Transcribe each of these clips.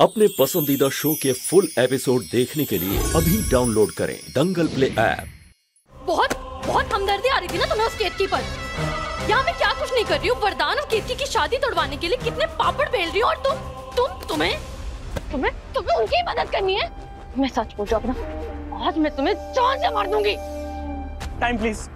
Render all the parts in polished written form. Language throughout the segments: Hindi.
अपने पसंदीदा शो के फुल एपिसोड देखने के लिए अभी डाउनलोड करें दंगल प्ले ऐप। बहुत बहुत हमदर्दी आ रही थी ना तुम्हें उस केतकी पर। यहाँ मैं क्या कुछ नहीं कर रही हूँ, वरदान और केतकी की शादी तोड़वाने के लिए कितने पापड़ बेल रही हूँ, और तुम्हें उनकी ही मदद करनी है। मैं सच बोल रहा हूँ अपना, आज मैं तुम्हें जान से मार दूंगी। Time please.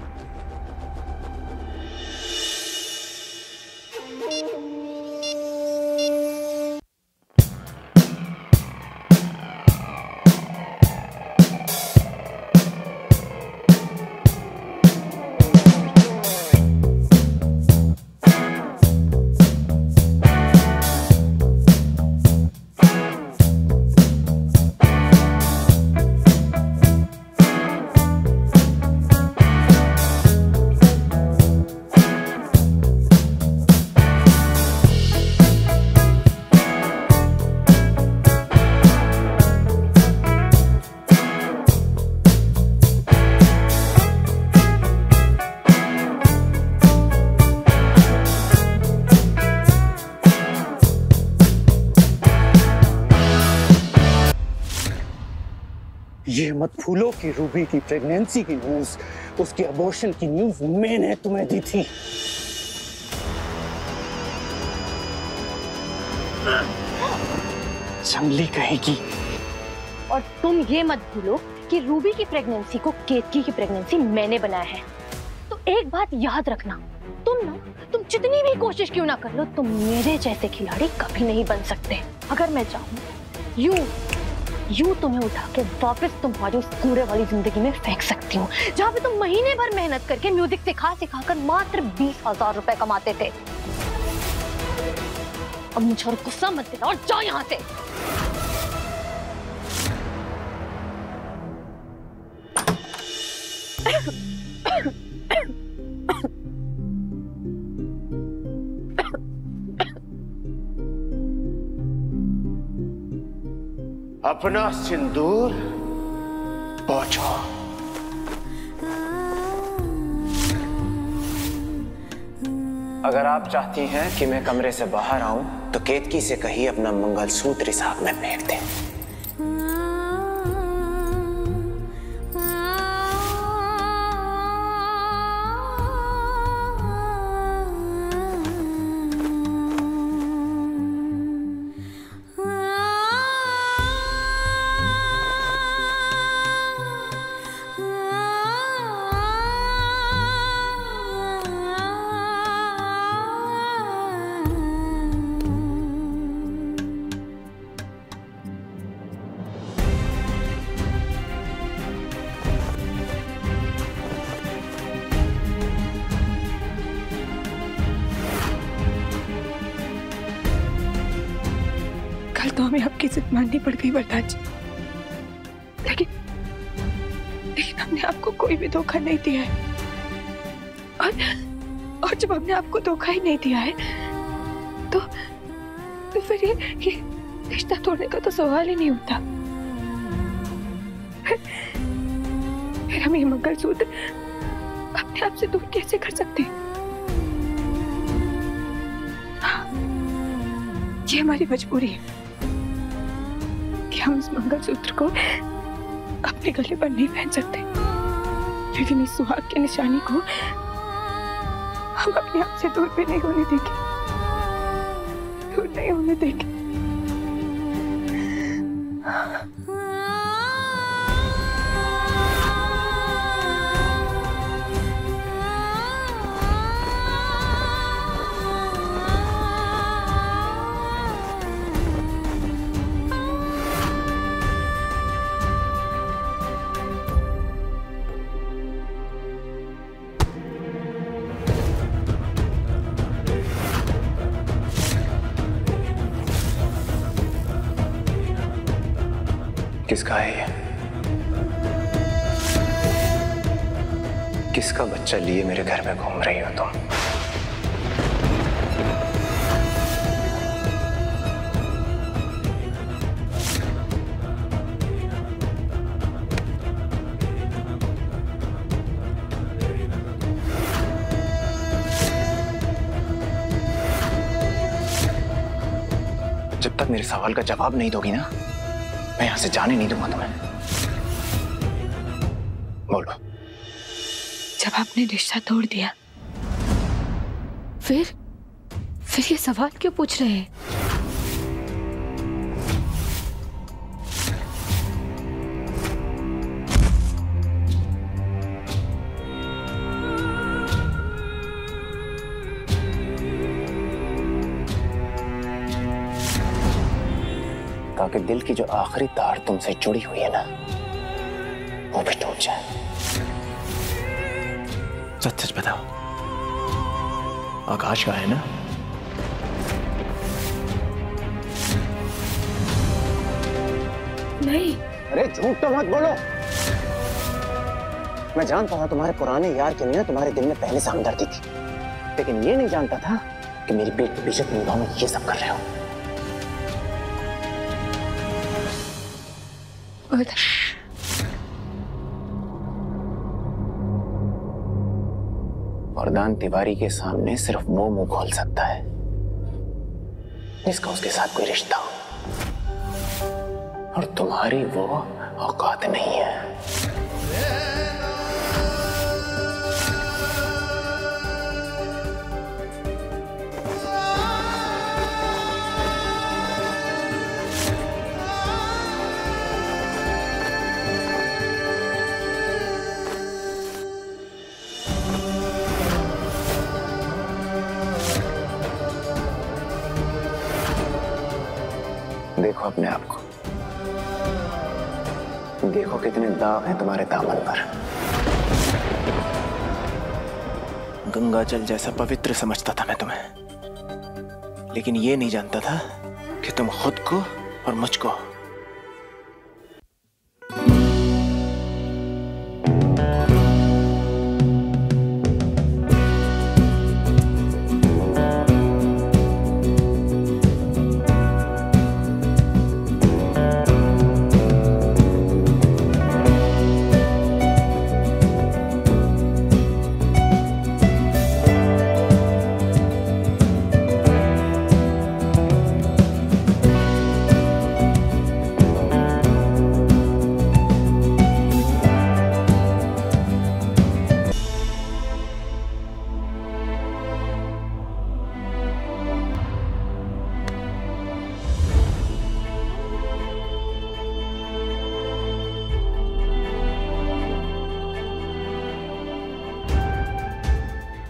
ये मत भूलो कि रूबी की प्रेगनेंसी की न्यूज, उसके अबॉर्शन की न्यूज मैंने तुम्हें दी थी। जंगली कहेगी। और तुम ये मत भूलो कि रूबी की प्रेगनेंसी को केतकी की प्रेगनेंसी मैंने बनाया है। तो एक बात याद रखना, तुम जितनी भी कोशिश क्यों ना कर लो, तुम मेरे जैसे खिलाड़ी कभी नहीं बन सकते। अगर मैं चाहूँ यूं तुम्हें उठा के वापस तुम्हारी उस कूड़े वाली जिंदगी में फेंक सकती हूँ, जहाँ पे तुम महीने भर मेहनत करके म्यूजिक सिखा कर मात्र 20,000 रुपए कमाते थे। अब मुझे और गुस्सा मत दिलाओ और जाओ यहाँ से। अपना सिंदूर पहुंचो। अगर आप चाहती हैं कि मैं कमरे से बाहर आऊं तो केतकी से कहिए अपना मंगलसूत्र इस आग में फेंक दें। तो हमें आपकी इज्जत माननी पड़ गई वरदान जी, लेकिन हमने आपको कोई भी धोखा नहीं दिया है। और जब हमने आपको धोखा ही नहीं दिया है तो फिर ये रिश्ता तोड़ने का तो सवाल ही नहीं उठता। फिर हम ये मंगलसूत्र अपने आप से दूर कैसे कर सकते हैं? ये हमारी मजबूरी है कि हम इस मंगलसूत्र को अपने गले पर नहीं पहन सकते, लेकिन इस सुहाग की निशानी को हम अपने आप से दूर भी नहीं होने देंगे, दूर नहीं होने देंगे। किसका है ये? किसका बच्चा लिए मेरे घर में घूम रही हो तुम? जब तक तक मेरे सवाल का जवाब नहीं दोगी ना, मैं यहां से जाने नहीं दूंगा तुम्हें। बोलो। जब आपने रिश्ता तोड़ दिया, फिर ये सवाल क्यों पूछ रहे हैं? ताकि दिल की जो आखिरी तार तुमसे जुड़ी हुई है ना, वो भी टूट जाए। सच सच बताओ, आकाश का है ना? नहीं। अरे झूठ तो मत बोलो। मैं जानता था तुम्हारे पुराने यार के लिए तुम्हारे दिल में पहले से हमदर्दी थी, लेकिन ये नहीं जानता था कि मेरी पीठ के पीछे तुम दोनों ये सब कर रहे हो। वरदान तिवारी के सामने सिर्फ वो मुंह खोल सकता है जिसका उसके साथ कोई रिश्ता हो, और तुम्हारी वो औकात नहीं है। देखो अपने आप को, देखो कितने दाग हैं तुम्हारे दामन पर। गंगा जल जैसा पवित्र समझता था मैं तुम्हें, लेकिन ये नहीं जानता था कि तुम खुद को और मुझको।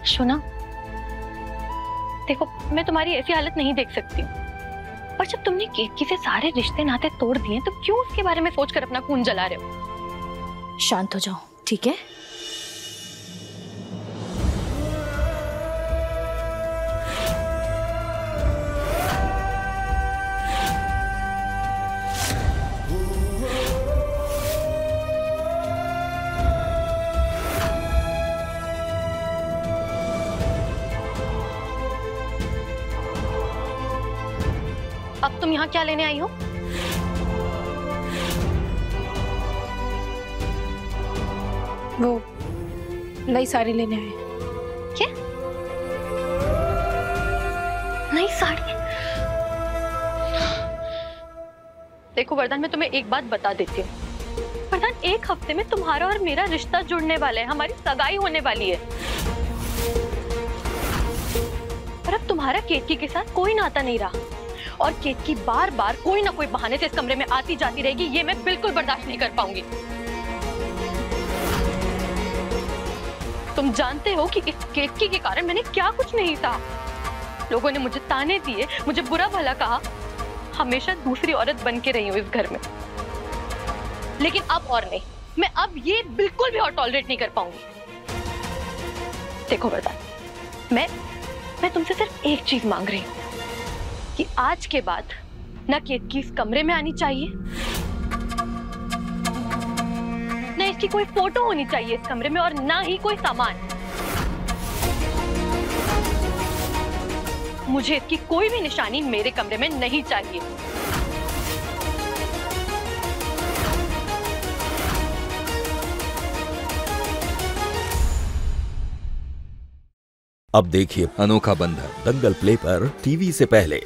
सुना, देखो मैं तुम्हारी ऐसी हालत नहीं देख सकती हूँ, और जब तुमने केतकी से सारे रिश्ते नाते तोड़ दिए तो क्यों उसके बारे में सोचकर अपना खून जला रहे हो? शांत हो जाओ, ठीक है? अब तुम यहाँ क्या लेने आई हो? वो नई साड़ी लेने आए। क्या? नई साड़ी? देखो वरदान, मैं तुम्हें एक बात बता देती हूँ। वरदान, एक हफ्ते में तुम्हारा और मेरा रिश्ता जुड़ने वाला है, हमारी सगाई होने वाली है। पर अब तुम्हारा केतकी के साथ कोई नाता नहीं रहा, और केतकी बार बार कोई ना कोई बहाने से इस कमरे में आती जाती रहेगी, ये मैं बिल्कुल बर्दाश्त नहीं कर पाऊंगी। तुम जानते हो कि इस केतकी के कारण मैंने क्या कुछ नहीं था। लोगों ने मुझे ताने दिए, मुझे बुरा भला कहा, हमेशा दूसरी औरत बन के रही हूं इस घर में। लेकिन अब और नहीं, मैं अब ये बिल्कुल भी और टॉलरेट नहीं कर पाऊंगी। देखो वरदान, मैं तुमसे सिर्फ एक चीज मांग रही हूँ कि आज के बाद ना केतकी इस कमरे में आनी चाहिए, ना इसकी कोई फोटो होनी चाहिए इस कमरे में, और ना ही कोई सामान। मुझे इसकी कोई भी निशानी मेरे कमरे में नहीं चाहिए। अब देखिए अनोखा बंधन दंगल प्ले पर टीवी से पहले।